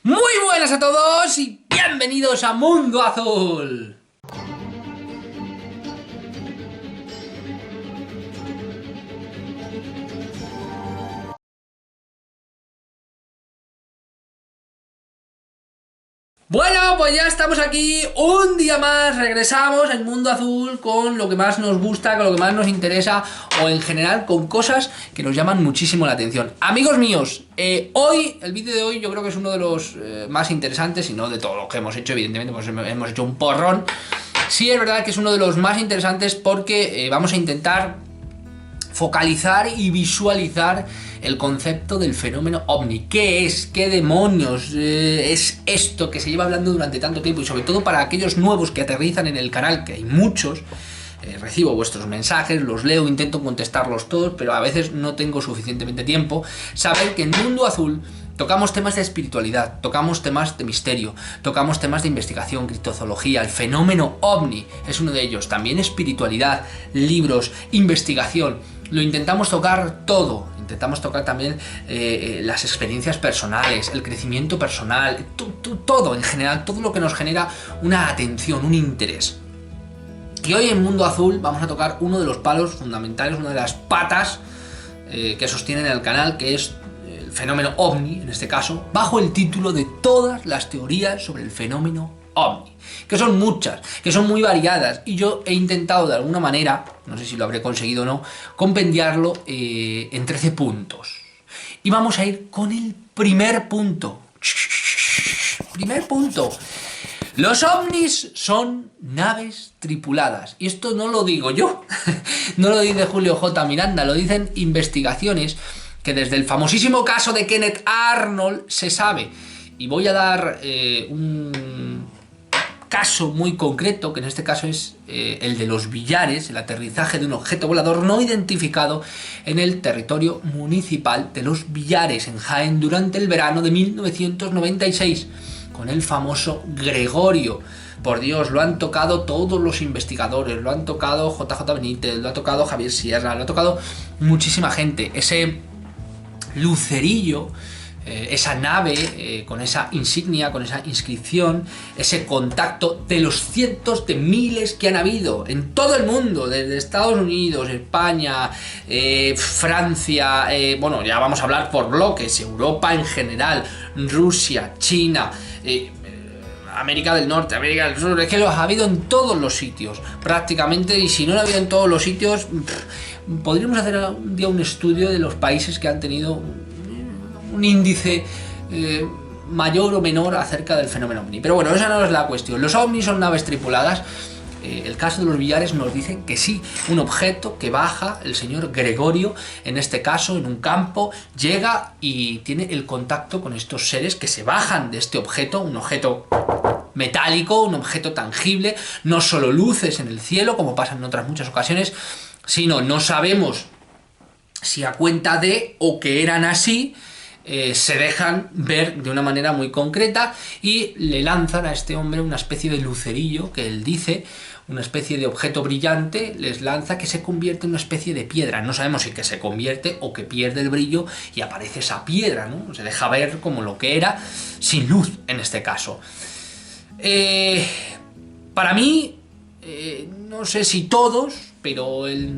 Muy buenas a todos y bienvenidos a Mundo Azul. Bueno, pues ya estamos aquí un día más, regresamos en Mundo Azul con lo que más nos gusta, con lo que más nos interesa o en general con cosas que nos llaman muchísimo la atención. Amigos míos, el vídeo de hoy yo creo que es uno de los más interesantes, y no de todo lo que hemos hecho, evidentemente, pues hemos hecho un porrón. Sí, es verdad que es uno de los más interesantes porque vamos a intentar focalizar y visualizar el concepto del fenómeno ovni. ¿Qué es? ¿Qué demonios es esto que se lleva hablando durante tanto tiempo? Y sobre todo para aquellos nuevos que aterrizan en el canal, que hay muchos. Recibo vuestros mensajes, los leo, intento contestarlos todos, pero a veces no tengo suficientemente tiempo. Saber que en Mundo Azul tocamos temas de espiritualidad, tocamos temas de misterio, tocamos temas de investigación, criptozoología, el fenómeno ovni es uno de ellos, también espiritualidad, libros, investigación. Lo intentamos tocar todo, intentamos tocar también las experiencias personales, el crecimiento personal, todo en general, todo lo que nos genera una atención, un interés. Y hoy en Mundo Azul vamos a tocar uno de los palos fundamentales, una de las patas que sostienen el canal, que es el fenómeno ovni, en este caso, bajo el título de todas las teorías sobre el fenómeno ovni, que son muchas, que son muy variadas, y yo he intentado de alguna manera, no sé si lo habré conseguido o no, compendiarlo en 13 puntos. Y vamos a ir con el primer punto. Primer punto. Los ovnis son naves tripuladas. Y esto no lo digo yo, no lo dice Julio J. Miranda, lo dicen investigaciones que desde el famosísimo caso de Kenneth Arnold se sabe. Y voy a dar un caso muy concreto, que en este caso es el de los Villares, el aterrizaje de un objeto volador no identificado en el territorio municipal de los Villares, en Jaén, durante el verano de 1996, con el famoso Gregorio. Por Dios, lo han tocado todos los investigadores, lo han tocado JJ Benítez, lo ha tocado Javier Sierra, lo ha tocado muchísima gente. Ese lucerillo, esa nave con esa insignia, con esa inscripción, ese contacto de los cientos de miles que han habido en todo el mundo, desde Estados Unidos, España, Francia, bueno, ya vamos a hablar por bloques, Europa en general, Rusia, China, América del Norte, América del Sur, es que los ha habido en todos los sitios, prácticamente, y si no lo ha habido en todos los sitios, podríamos hacer un día un estudio de los países que han tenido un índice mayor o menor acerca del fenómeno ovni. Pero bueno, esa no es la cuestión. Los ovnis son naves tripuladas. El caso de los Villares nos dice que sí, un objeto que baja, el señor Gregorio, en este caso, en un campo, llega y tiene el contacto con estos seres que se bajan de este objeto, un objeto metálico, un objeto tangible, no solo luces en el cielo, como pasa en otras muchas ocasiones, sino no sabemos si a cuenta de o que eran así, se dejan ver de una manera muy concreta y le lanzan a este hombre una especie de lucerillo que él dice, una especie de objeto brillante, les lanza que se convierte en una especie de piedra. No sabemos si que se convierte o que pierde el brillo y aparece esa piedra, ¿no? Se deja ver como lo que era, sin luz en este caso. Para mí, no sé si todos, pero el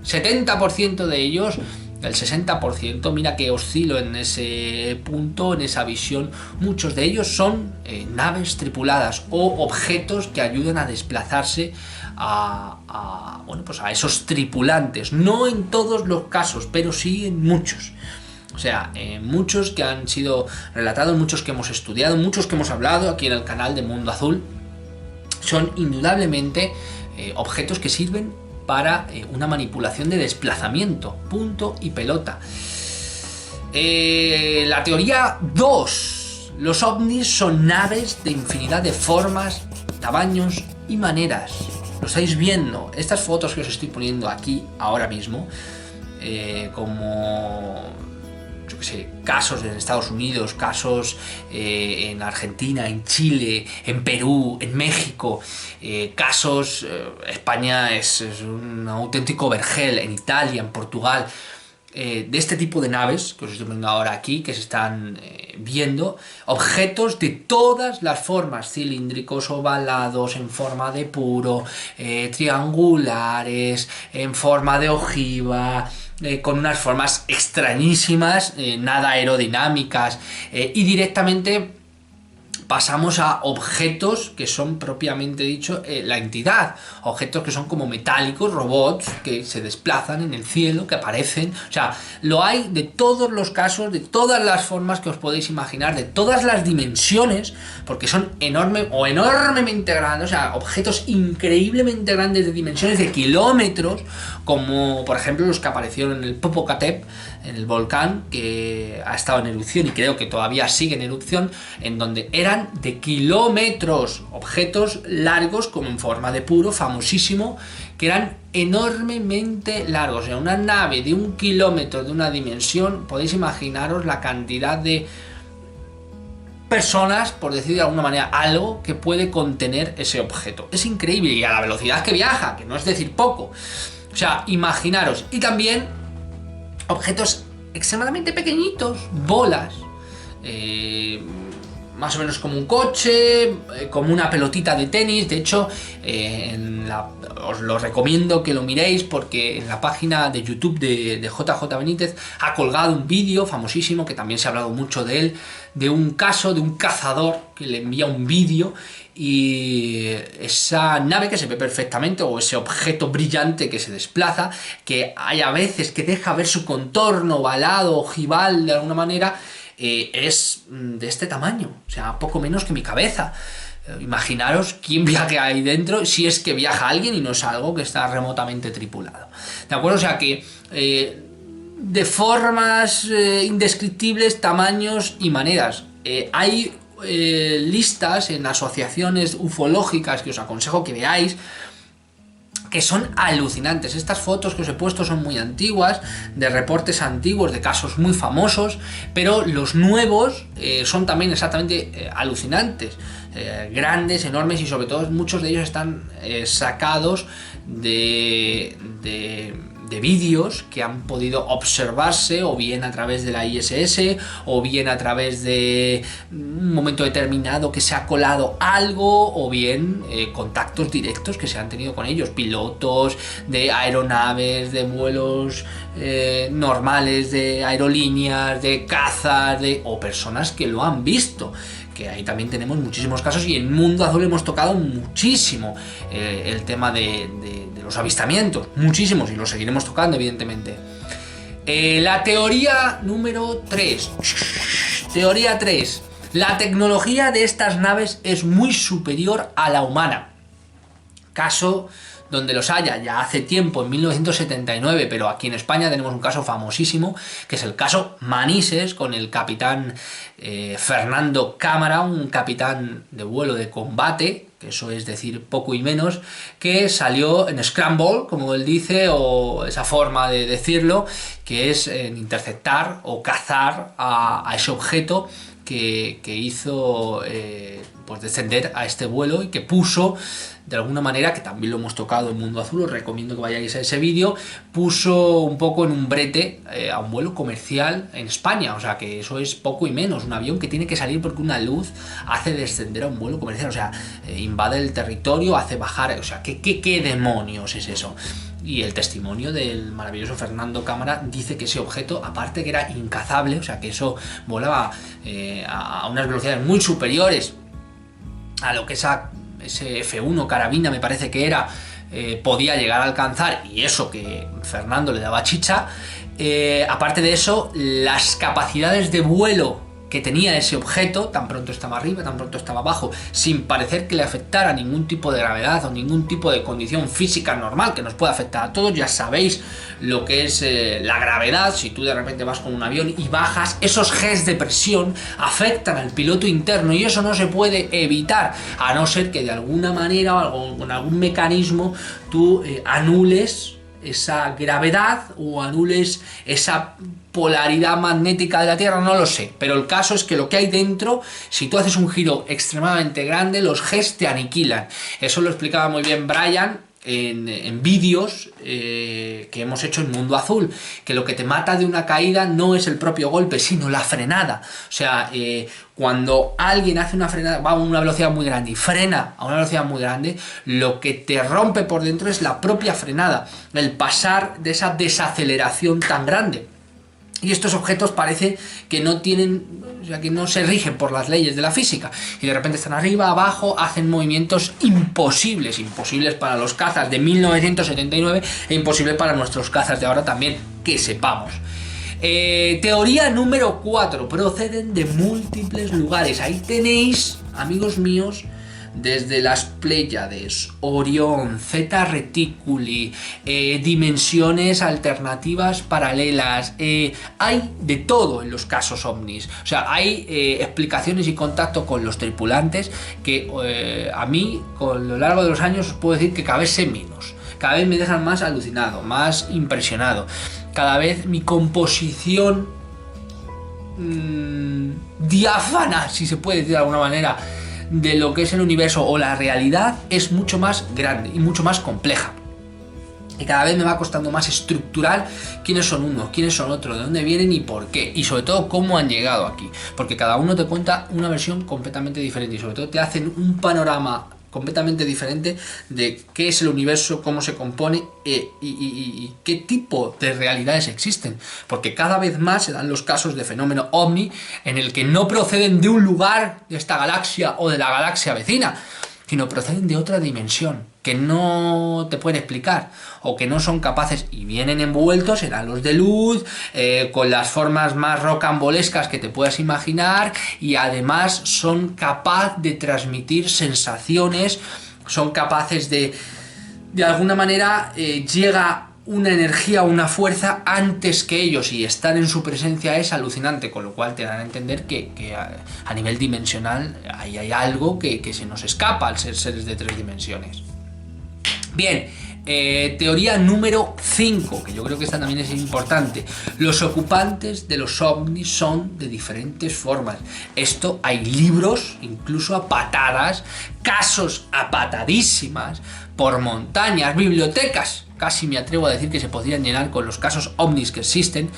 70% de ellos, el 60%, mira que oscilo en ese punto, en esa visión, muchos de ellos son naves tripuladas o objetos que ayudan a desplazarse bueno, pues a esos tripulantes. No en todos los casos, pero sí en muchos. O sea, muchos que han sido relatados, muchos que hemos estudiado, muchos que hemos hablado aquí en el canal de Mundo Azul, son indudablemente objetos que sirven para una manipulación de desplazamiento, punto y pelota. La teoría 2. Los ovnis son naves de infinidad de formas, tamaños y maneras. Lo estáis viendo, estas fotos que os estoy poniendo aquí ahora mismo, como, yo qué sé, casos en Estados Unidos, casos en Argentina, en Chile, en Perú, en México, casos, España es un auténtico vergel, en Italia, en Portugal. de este tipo de naves que os estoy poniendo ahora aquí, que se están viendo, objetos de todas las formas, cilíndricos, ovalados, en forma de puro, triangulares, en forma de ojiva, con unas formas extrañísimas, nada aerodinámicas, y directamente pasamos a objetos que son propiamente dicho la entidad, objetos que son como metálicos, robots que se desplazan en el cielo, que aparecen, o sea, lo hay de todos los casos, de todas las formas que os podéis imaginar, de todas las dimensiones, porque son enormemente grandes, o sea, objetos increíblemente grandes de dimensiones de kilómetros, como por ejemplo los que aparecieron en el Popocatépetl, en el volcán que ha estado en erupción y creo que todavía sigue en erupción, en donde eran de kilómetros, objetos largos como en forma de puro, famosísimo, que eran enormemente largos. O sea, una nave de 1 kilómetro de una dimensión, podéis imaginaros la cantidad de personas, por decir de alguna manera, algo que puede contener ese objeto. Es increíble, y a la velocidad que viaja, que no es decir poco. O sea, imaginaros. Y también objetos extremadamente pequeñitos, bolas, más o menos como un coche, como una pelotita de tenis. De hecho, os lo recomiendo que lo miréis, porque en la página de YouTube de JJ Benítez ha colgado un vídeo famosísimo, que también se ha hablado mucho de él, de un caso de un cazador que le envía un vídeo, y esa nave que se ve perfectamente, o ese objeto brillante que se desplaza, que hay a veces que deja ver su contorno ovalado, ojival de alguna manera, es de este tamaño, o sea, poco menos que mi cabeza. Imaginaros quién viaja ahí dentro, si es que viaja alguien y no es algo que está remotamente tripulado. ¿De acuerdo? O sea que de formas indescriptibles, tamaños y maneras. Hay listas en asociaciones ufológicas que os aconsejo que veáis, que son alucinantes. Estas fotos que os he puesto son muy antiguas, de reportes antiguos, de casos muy famosos, pero los nuevos son también exactamente alucinantes, grandes, enormes, y sobre todo muchos de ellos están sacados de vídeos que han podido observarse, o bien a través de la ISS, o bien a través de un momento determinado que se ha colado algo, o bien contactos directos que se han tenido con ellos, pilotos de aeronaves, de vuelos normales, de aerolíneas, de cazas, o personas que lo han visto, que ahí también tenemos muchísimos casos, y en Mundo Azul hemos tocado muchísimo el tema de los avistamientos, muchísimos, y los seguiremos tocando, evidentemente. La teoría número 3. Teoría 3. La tecnología de estas naves es muy superior a la humana. Caso donde los haya ya hace tiempo, en 1979, pero aquí en España tenemos un caso famosísimo, que es el caso Manises, con el capitán Fernando Cámara, un capitán de vuelo de combate, que eso es decir poco y menos, que salió en Scramble, como él dice, o esa forma de decirlo, que es interceptar o cazar a ese objeto que hizo pues descender a este vuelo, y que puso de alguna manera, que también lo hemos tocado en Mundo Azul, os recomiendo que vayáis a ese vídeo, puso un poco en un brete a un vuelo comercial en España. O sea que eso es poco y menos, un avión que tiene que salir porque una luz hace descender a un vuelo comercial, o sea, invade el territorio, hace bajar, o sea, ¿qué demonios es eso? Y el testimonio del maravilloso Fernando Cámara dice que ese objeto, aparte que era incazable, o sea que eso volaba a unas velocidades muy superiores a lo que ese F1 carabina, me parece que era, podía llegar a alcanzar, y eso que Fernando le daba chicha. Aparte de eso, las capacidades de vuelo que tenía ese objeto, tan pronto estaba arriba, tan pronto estaba abajo, sin parecer que le afectara ningún tipo de gravedad o ningún tipo de condición física normal que nos puede afectar a todos. Ya sabéis lo que es la gravedad. Si tú de repente vas con un avión y bajas, esos Gs de presión afectan al piloto interno, y eso no se puede evitar, a no ser que de alguna manera o con algún mecanismo tú anules esa gravedad o anules esa polaridad magnética de la Tierra, no lo sé, pero el caso es que lo que hay dentro, si tú haces un giro extremadamente grande, los Gs te aniquilan. Eso lo explicaba muy bien Brian en vídeos que hemos hecho en Mundo Azul, que lo que te mata de una caída no es el propio golpe, sino la frenada. O sea, cuando alguien hace una frenada, va a una velocidad muy grande y frena a una velocidad muy grande, lo que te rompe por dentro es la propia frenada, el pasar de esa desaceleración tan grande. Y estos objetos parece que no tienen, o sea, que no se rigen por las leyes de la física. Y de repente están arriba, abajo, hacen movimientos imposibles. Imposibles para los cazas de 1979 e imposibles para nuestros cazas de ahora también, que sepamos. Teoría número 4. Proceden de múltiples lugares. Ahí tenéis, amigos míos, desde las Pléyades, Orión, Zeta Reticuli, dimensiones alternativas paralelas, hay de todo en los casos ovnis. O sea, hay explicaciones y contacto con los tripulantes que a mí, con lo largo de los años, os puedo decir que cada vez sé menos. Cada vez me dejan más alucinado, más impresionado. Cada vez mi composición diáfana, si se puede decir de alguna manera, de lo que es el universo o la realidad es mucho más grande y mucho más compleja. Y cada vez me va costando más estructurar quiénes son unos, quiénes son otros, de dónde vienen y por qué. Y sobre todo cómo han llegado aquí. Porque cada uno te cuenta una versión completamente diferente y sobre todo te hacen un panorama completamente diferente de qué es el universo, cómo se compone y qué tipo de realidades existen. Porque cada vez más se dan los casos de fenómeno ovni en el que no proceden de un lugar de esta galaxia o de la galaxia vecina, sino proceden de otra dimensión que no te pueden explicar o que no son capaces y vienen envueltos en halos de luz, con las formas más rocambolescas que te puedas imaginar y además son capaces de transmitir sensaciones, son capaces de alguna manera llega una energía, una fuerza antes que ellos y estar en su presencia es alucinante, con lo cual te dan a entender que a nivel dimensional ahí hay algo que se nos escapa al ser seres de 3 dimensiones. Bien, teoría número 5, que yo creo que esta también es importante. Los ocupantes de los ovnis son de diferentes formas. Esto hay libros, incluso a patadas, casos a patadísimas, por montañas, bibliotecas. Casi me atrevo a decir que se podrían llenar con los casos ovnis que existen,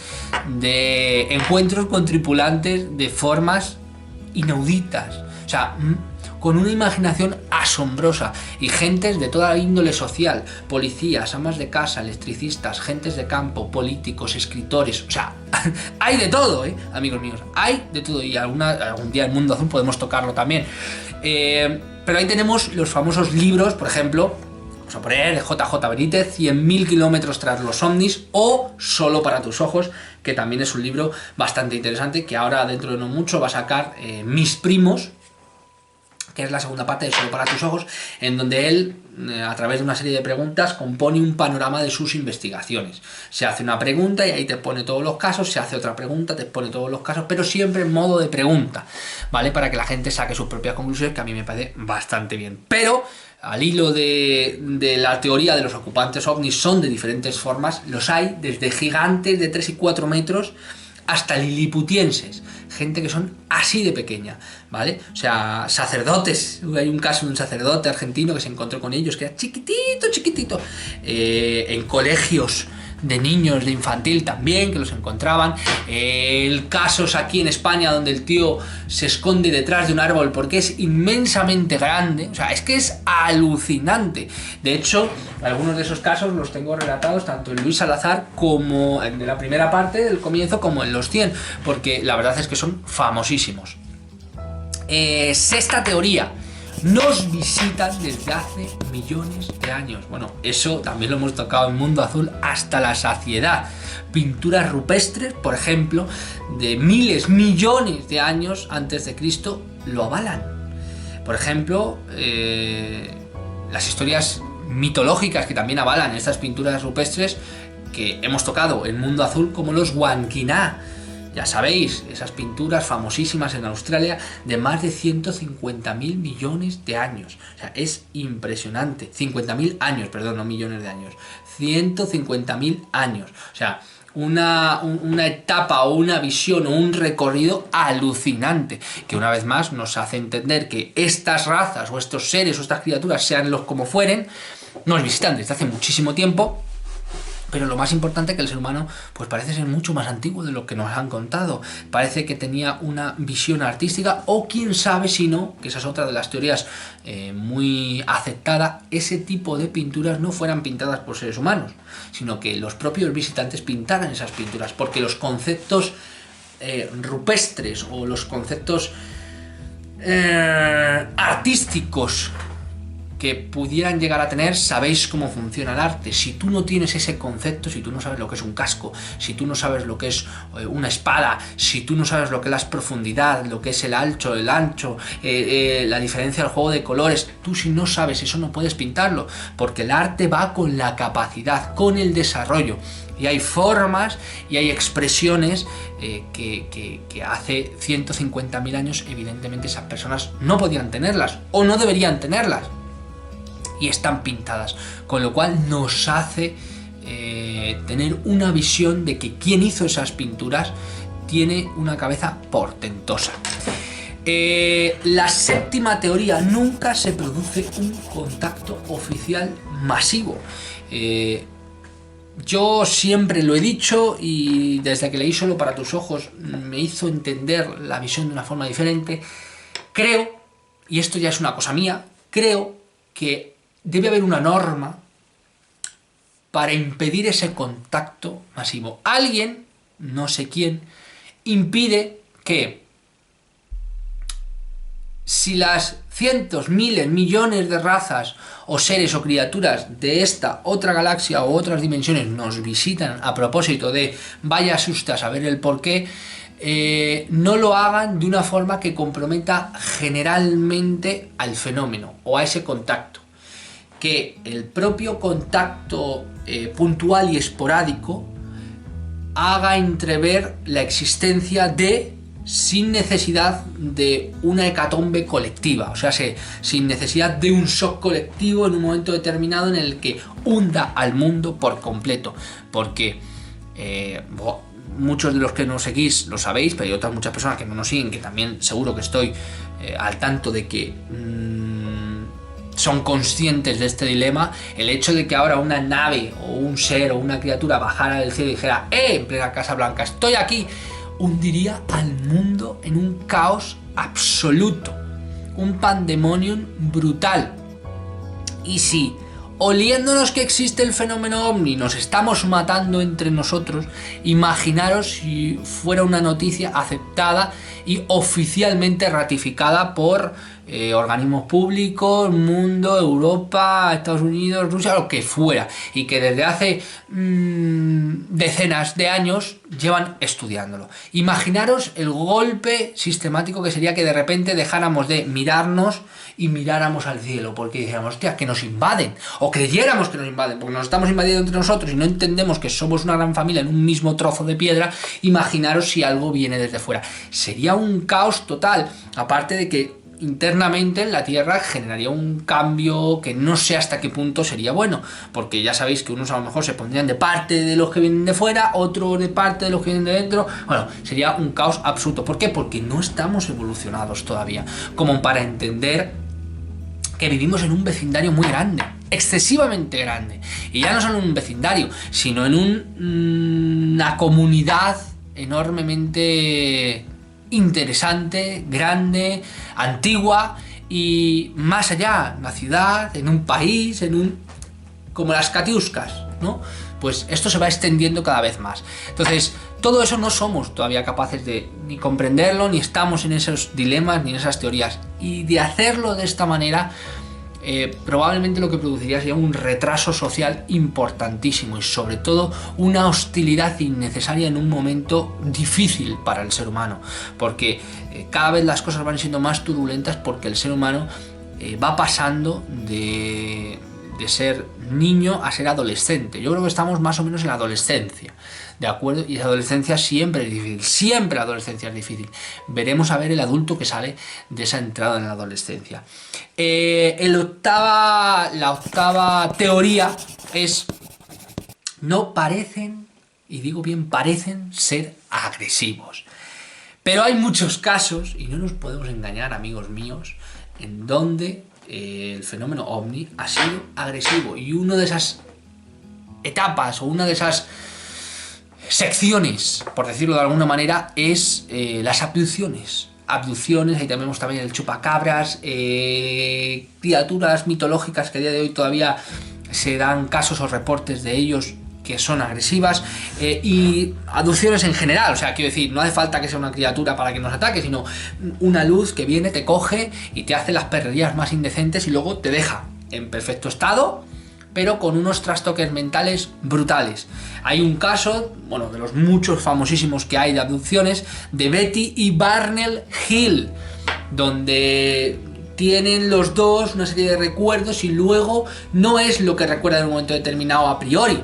de encuentros con tripulantes de formas inauditas. O sea, con una imaginación asombrosa y gentes de toda índole social, policías, amas de casa, electricistas, gentes de campo, políticos, escritores, o sea, hay de todo, amigos míos, hay de todo y algún día en Mundo Azul podemos tocarlo también. Pero ahí tenemos los famosos libros, por ejemplo, vamos a poner de JJ Benítez, 100.000 kilómetros tras los ovnis o Solo para tus ojos, que también es un libro bastante interesante que ahora dentro de no mucho va a sacar Mis Primos, que es la segunda parte de Solo para tus ojos, en donde él, a través de una serie de preguntas, compone un panorama de sus investigaciones. Se hace una pregunta y ahí te pone todos los casos, se hace otra pregunta, te pone todos los casos, pero siempre en modo de pregunta, ¿vale? Para que la gente saque sus propias conclusiones, que a mí me parece bastante bien. Pero al hilo de la teoría de los ocupantes ovnis son de diferentes formas, los hay desde gigantes de 3 y 4 metros hasta liliputienses, gente que son así de pequeña, ¿vale? O sea, sacerdotes, hay un caso de un sacerdote argentino que se encontró con ellos, que era chiquitito, en colegios de niños de infantil también, que los encontraban, casos aquí en España donde el tío se esconde detrás de un árbol porque es inmensamente grande, o sea, es que es alucinante. De hecho, algunos de esos casos los tengo relatados tanto en Luis Salazar como en la primera parte del comienzo como en los 100, porque la verdad es que son famosísimos. Sexta teoría. Nos visitan desde hace millones de años. Bueno, eso también lo hemos tocado en Mundo Azul hasta la saciedad. Pinturas rupestres, por ejemplo, de miles, millones de años antes de Cristo, lo avalan. Por ejemplo, las historias mitológicas que también avalan estas pinturas rupestres que hemos tocado en Mundo Azul, como los Huanquiná. Ya sabéis, esas pinturas famosísimas en Australia de más de 150.000 millones de años. O sea, es impresionante. 50.000 años, perdón, no millones de años. 150.000 años. O sea, una etapa o una visión o un recorrido alucinante, que una vez más nos hace entender que estas razas o estos seres o estas criaturas, sean los como fueren, nos visitan desde hace muchísimo tiempo. Pero lo más importante es que el ser humano pues parece ser mucho más antiguo de lo que nos han contado. Parece que tenía una visión artística, o quién sabe si no, que esa es otra de las teorías muy aceptada, ese tipo de pinturas no fueran pintadas por seres humanos, sino que los propios visitantes pintaran esas pinturas, porque los conceptos rupestres o los conceptos artísticos que pudieran llegar a tener, sabéis cómo funciona el arte. Si tú no tienes ese concepto, si tú no sabes lo que es un casco, si tú no sabes lo que es una espada, si tú no sabes lo que es la profundidad, lo que es el ancho, la diferencia del juego de colores, tú si no sabes eso no puedes pintarlo, porque el arte va con la capacidad, con el desarrollo. Y hay formas y hay expresiones que hace 150.000 años evidentemente esas personas no podían tenerlas o no deberían tenerlas. Y están pintadas, con lo cual nos hace tener una visión de que quien hizo esas pinturas tiene una cabeza portentosa. La séptima teoría: nunca se produce un contacto oficial masivo. Yo siempre lo he dicho, y desde que leí Solo para tus ojos me hizo entender la visión de una forma diferente. Creo, y esto ya es una cosa mía, creo que debe haber una norma para impedir ese contacto masivo. Alguien, no sé quién, impide que, si las cientos, miles, millones de razas o seres o criaturas de esta otra galaxia o otras dimensiones nos visitan a propósito de vaya asusta a saber el porqué, no lo hagan de una forma que comprometa generalmente al fenómeno o a ese contacto. Que el propio contacto puntual y esporádico haga entrever la existencia de, sin necesidad de una hecatombe colectiva, o sea, sin necesidad de un shock colectivo en un momento determinado en el que hunda al mundo por completo, porque muchos de los que nos seguís lo sabéis, pero hay otras muchas personas que no nos siguen, que también seguro que estoy al tanto de que son conscientes de este dilema. El hecho de que ahora una nave o un ser o una criatura bajara del cielo y dijera en plena Casa Blanca, estoy aquí, hundiría al mundo en un caos absoluto, un pandemonium brutal. Y si, oliéndonos que existe el fenómeno ovni, nos estamos matando entre nosotros, imaginaros si fuera una noticia aceptada y oficialmente ratificada por organismos públicos, mundo, Europa, Estados Unidos, Rusia, lo que fuera, y que desde hace decenas de años llevan estudiándolo. Imaginaros el golpe sistemático que sería que de repente dejáramos de mirarnos y miráramos al cielo, porque dijéramos, hostia, que nos invaden, o creyéramos que nos invaden, porque nos estamos invadiendo entre nosotros y no entendemos que somos una gran familia en un mismo trozo de piedra. Imaginaros si algo viene desde fuera. Sería un caos total, aparte de que internamente en la Tierra generaría un cambio que no sé hasta qué punto sería bueno, porque ya sabéis que unos a lo mejor se pondrían de parte de los que vienen de fuera, otros de parte de los que vienen de dentro. Bueno, sería un caos absoluto. ¿Por qué? Porque no estamos evolucionados todavía como para entender que vivimos en un vecindario muy grande, excesivamente grande, y ya no solo en un vecindario, sino en una comunidad enormemente interesante, grande, antigua, y más allá, en una ciudad, en un país, como las Katiuskas, ¿no? Pues esto se va extendiendo cada vez más. Entonces, todo eso no somos todavía capaces de ni comprenderlo, ni estamos en esos dilemas, ni en esas teorías. Y de hacerlo de esta manera, probablemente lo que produciría sería un retraso social importantísimo y sobre todo una hostilidad innecesaria en un momento difícil para el ser humano, porque cada vez las cosas van siendo más turbulentas, porque el ser humano va pasando de ser niño a ser adolescente. Yo creo que estamos más o menos en la adolescencia, ¿de acuerdo? Y la adolescencia siempre es difícil, siempre la adolescencia es difícil. Veremos a ver el adulto que sale de esa entrada en la adolescencia. La octava teoría es: no parecen, y digo bien parecen, ser agresivos. Pero hay muchos casos, y no nos podemos engañar, amigos míos, en donde el fenómeno ovni ha sido agresivo, y una de esas etapas o una de esas secciones, por decirlo de alguna manera, es las abducciones. Abducciones, ahí tenemos también el chupacabras, criaturas mitológicas que a día de hoy todavía se dan casos o reportes de ellos que son agresivas, y abducciones en general. O sea, quiero decir, no hace falta que sea una criatura para que nos ataque, sino una luz que viene, te coge y te hace las perrerías más indecentes y luego te deja en perfecto estado, pero con unos trastoques mentales brutales. Hay un caso, bueno, de los muchos famosísimos que hay de abducciones, de Betty y Barnell Hill, donde tienen los dos una serie de recuerdos y luego no es lo que recuerdan en un momento determinado a priori,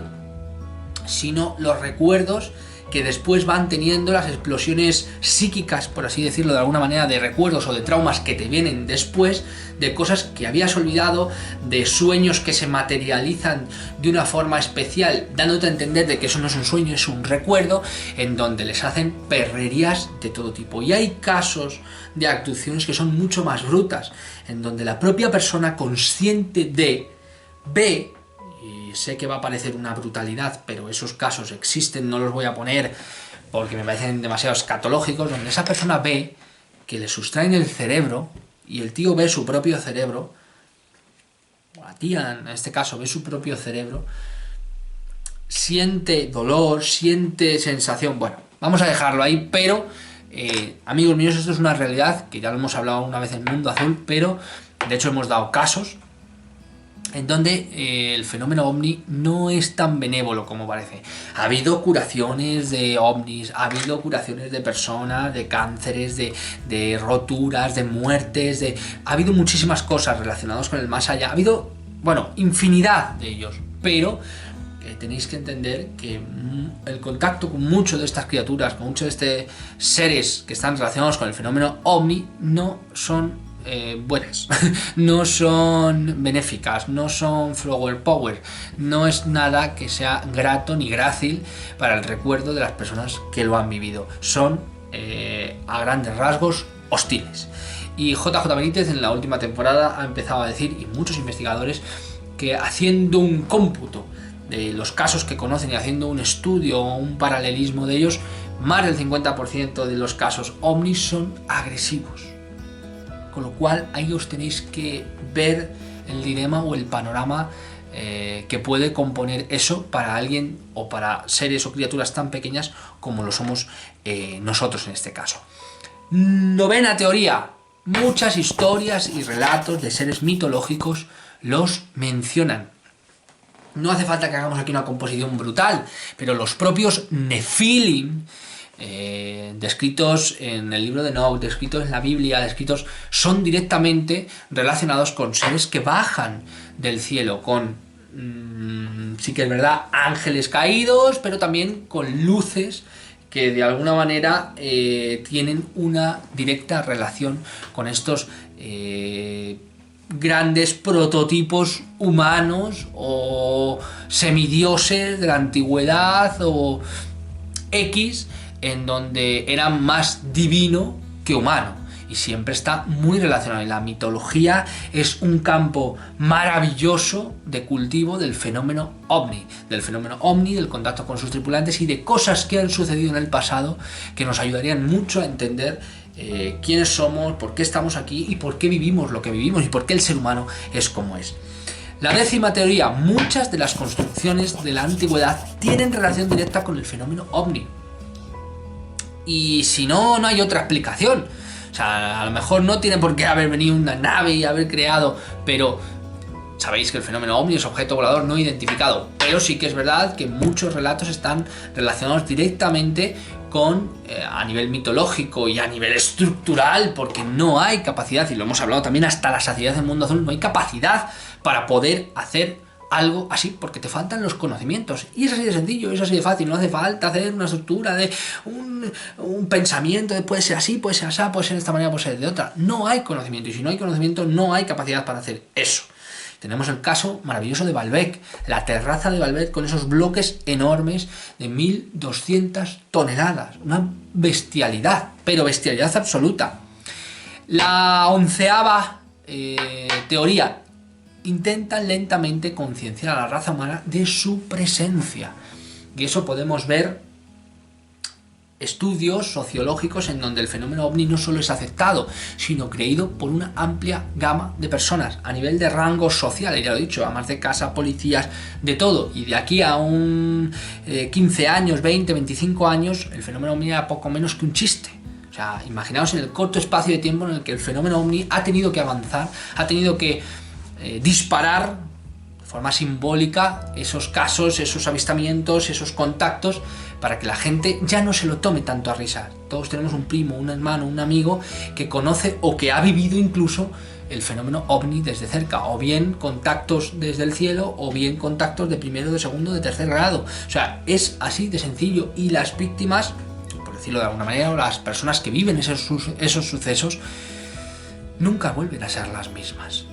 sino los recuerdos que después van teniendo, las explosiones psíquicas, por así decirlo de alguna manera, de recuerdos o de traumas que te vienen después, de cosas que habías olvidado, de sueños que se materializan de una forma especial, dándote a entender de que eso no es un sueño, es un recuerdo, en donde les hacen perrerías de todo tipo. Y hay casos de abducciones que son mucho más brutas, en donde la propia persona consciente de ve, y sé que va a parecer una brutalidad, pero esos casos existen, no los voy a poner porque me parecen demasiado escatológicos, donde esa persona ve que le sustraen el cerebro y el tío ve su propio cerebro, o la tía en este caso ve su propio cerebro, siente dolor, siente sensación. Bueno, vamos a dejarlo ahí, pero amigos míos, esto es una realidad que ya lo hemos hablado una vez en Mundo Azul, pero de hecho hemos dado casos en donde el fenómeno ovni no es tan benévolo como parece. Ha habido curaciones de ovnis, ha habido curaciones de personas, de cánceres, de roturas, de muertes, ha habido muchísimas cosas relacionadas con el más allá. Ha habido, bueno, infinidad de ellos, pero tenéis que entender que el contacto con muchas de estas criaturas, con muchos de estos seres que están relacionados con el fenómeno ovni, no son buenas, no son benéficas, no son flower power, no es nada que sea grato ni grácil para el recuerdo de las personas que lo han vivido. Son a grandes rasgos hostiles. Y JJ Benítez en la última temporada ha empezado a decir, y muchos investigadores, que haciendo un cómputo de los casos que conocen y haciendo un estudio o un paralelismo de ellos, más del 50% de los casos ovnis son agresivos. Con lo cual ahí os tenéis que ver el dilema o el panorama que puede componer eso para alguien o para seres o criaturas tan pequeñas como lo somos nosotros en este caso. Novena teoría. Muchas historias y relatos de seres mitológicos los mencionan. No hace falta que hagamos aquí una composición brutal, pero los propios Nefilim, descritos en el libro de Enoch, descritos en la Biblia, descritos, son directamente relacionados con seres que bajan del cielo, con, sí que es verdad, ángeles caídos, pero también con luces que de alguna manera tienen una directa relación con estos grandes prototipos humanos o semidioses de la antigüedad o X, en donde era más divino que humano, y siempre está muy relacionado. Y la mitología es un campo maravilloso de cultivo del fenómeno ovni, del contacto con sus tripulantes y de cosas que han sucedido en el pasado que nos ayudarían mucho a entender quiénes somos, por qué estamos aquí y por qué vivimos lo que vivimos y por qué el ser humano es como es. La décima teoría: muchas de las construcciones de la antigüedad tienen relación directa con el fenómeno ovni. Y si no, no hay otra explicación. O sea, a lo mejor no tiene por qué haber venido una nave y haber creado, pero sabéis que el fenómeno ovni es objeto volador no identificado. Pero sí que es verdad que muchos relatos están relacionados directamente con, a nivel mitológico y a nivel estructural, porque no hay capacidad, y lo hemos hablado también hasta la saciedad del Mundo Azul, no hay capacidad para poder hacer algo así, porque te faltan los conocimientos. Y es así de sencillo, es así de fácil. No hace falta hacer una estructura de un pensamiento de puede ser así, puede ser así, puede ser de esta manera, puede ser de otra. No hay conocimiento, y si no hay conocimiento no hay capacidad para hacer eso. Tenemos el caso maravilloso de Baalbek, la terraza de Baalbek con esos bloques enormes de 1200 toneladas. Una bestialidad, pero bestialidad absoluta. La 11ª teoría intenta lentamente concienciar a la raza humana de su presencia. Y eso podemos ver estudios sociológicos en donde el fenómeno ovni no solo es aceptado, sino creído por una amplia gama de personas a nivel de rango social, ya lo he dicho, amas de casa, policías, de todo. Y de aquí a un 15 años, 20, 25 años, el fenómeno ovni era poco menos que un chiste. O sea, imaginaos en el corto espacio de tiempo en el que el fenómeno ovni ha tenido que avanzar, ha tenido que disparar de forma simbólica esos casos, esos avistamientos, esos contactos, para que la gente ya no se lo tome tanto a risa. Todos tenemos un primo, un hermano, un amigo que conoce o que ha vivido incluso el fenómeno ovni desde cerca, o bien contactos desde el cielo, o bien contactos de primero, de segundo, de tercer grado. O sea, es así de sencillo, y las víctimas, por decirlo de alguna manera, o las personas que viven esos sucesos, nunca vuelven a ser las mismas.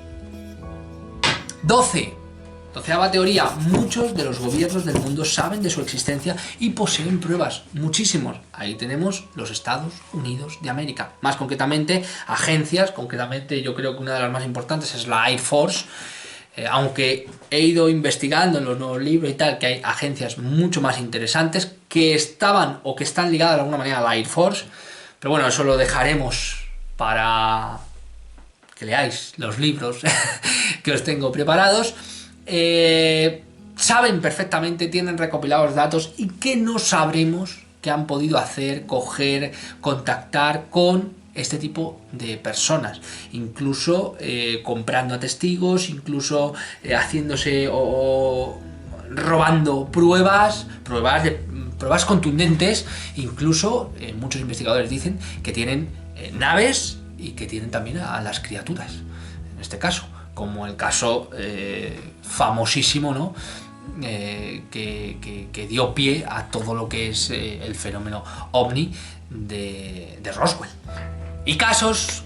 12ª teoría. Muchos de los gobiernos del mundo saben de su existencia y poseen pruebas, muchísimos. Ahí tenemos los Estados Unidos de América. Más concretamente, agencias, concretamente yo creo que una de las más importantes es la Air Force. Aunque he ido investigando en los nuevos libros y tal, que hay agencias mucho más interesantes que estaban o que están ligadas de alguna manera a la Air Force. Pero bueno, eso lo dejaremos para que leáis los libros que os tengo preparados. Saben perfectamente, tienen recopilados datos, y que no sabremos que han podido hacer, coger, contactar con este tipo de personas, incluso comprando a testigos, incluso haciéndose o robando pruebas contundentes. Incluso muchos investigadores dicen que tienen naves y que tienen también a las criaturas, en este caso, como el caso famosísimo, ¿no? Que dio pie a todo lo que es el fenómeno ovni de Roswell. Y casos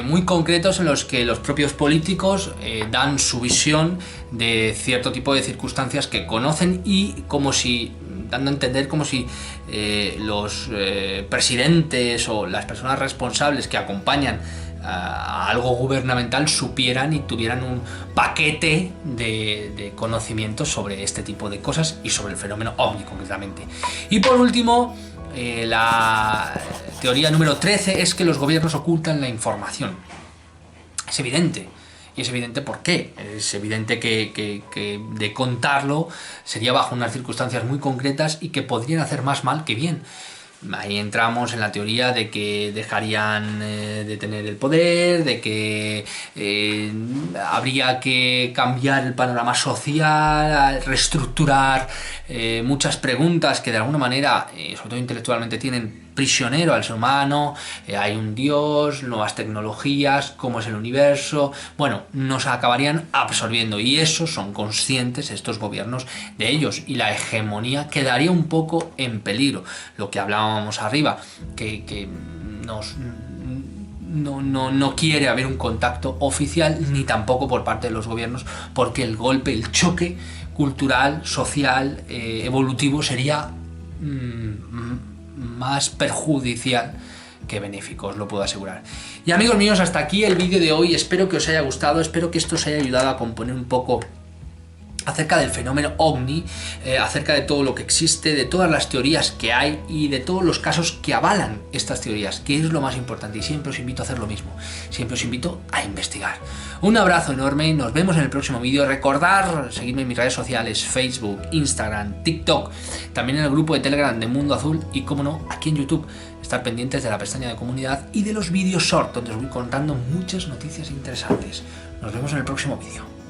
muy concretos en los que los propios políticos dan su visión de cierto tipo de circunstancias que conocen, y como si, dando a entender como si los presidentes o las personas responsables que acompañan a algo gubernamental supieran y tuvieran un paquete de conocimientos sobre este tipo de cosas y sobre el fenómeno ovni concretamente. Y por último, la teoría número 13 es que los gobiernos ocultan la información. Es evidente. Y es evidente por qué. Es evidente que de contarlo sería bajo unas circunstancias muy concretas y que podrían hacer más mal que bien. Ahí entramos en la teoría de que dejarían de tener el poder, de que habría que cambiar el panorama social, reestructurar muchas preguntas que de alguna manera, sobre todo intelectualmente, tienen prisionero al ser humano. Hay un Dios, nuevas tecnologías, cómo es el universo. Bueno, nos acabarían absorbiendo, y eso son conscientes estos gobiernos de ellos, y la hegemonía quedaría un poco en peligro. Lo que hablábamos arriba, que no quiere haber un contacto oficial, ni tampoco por parte de los gobiernos, porque el golpe, el choque cultural, social, evolutivo sería más perjudicial que benéfico, os lo puedo asegurar. Y amigos míos, hasta aquí el vídeo de hoy. Espero que os haya gustado, espero que esto os haya ayudado a componer un poco acerca del fenómeno ovni, acerca de todo lo que existe, de todas las teorías que hay y de todos los casos que avalan estas teorías, que es lo más importante. Y siempre os invito a hacer lo mismo, siempre os invito a investigar. Un abrazo enorme, nos vemos en el próximo vídeo. Recordad seguirme en mis redes sociales, Facebook, Instagram, TikTok, también en el grupo de Telegram de Mundo Azul, y como no, aquí en YouTube. Estar pendientes de la pestaña de comunidad y de los vídeos short, donde os voy contando muchas noticias interesantes. Nos vemos en el próximo vídeo.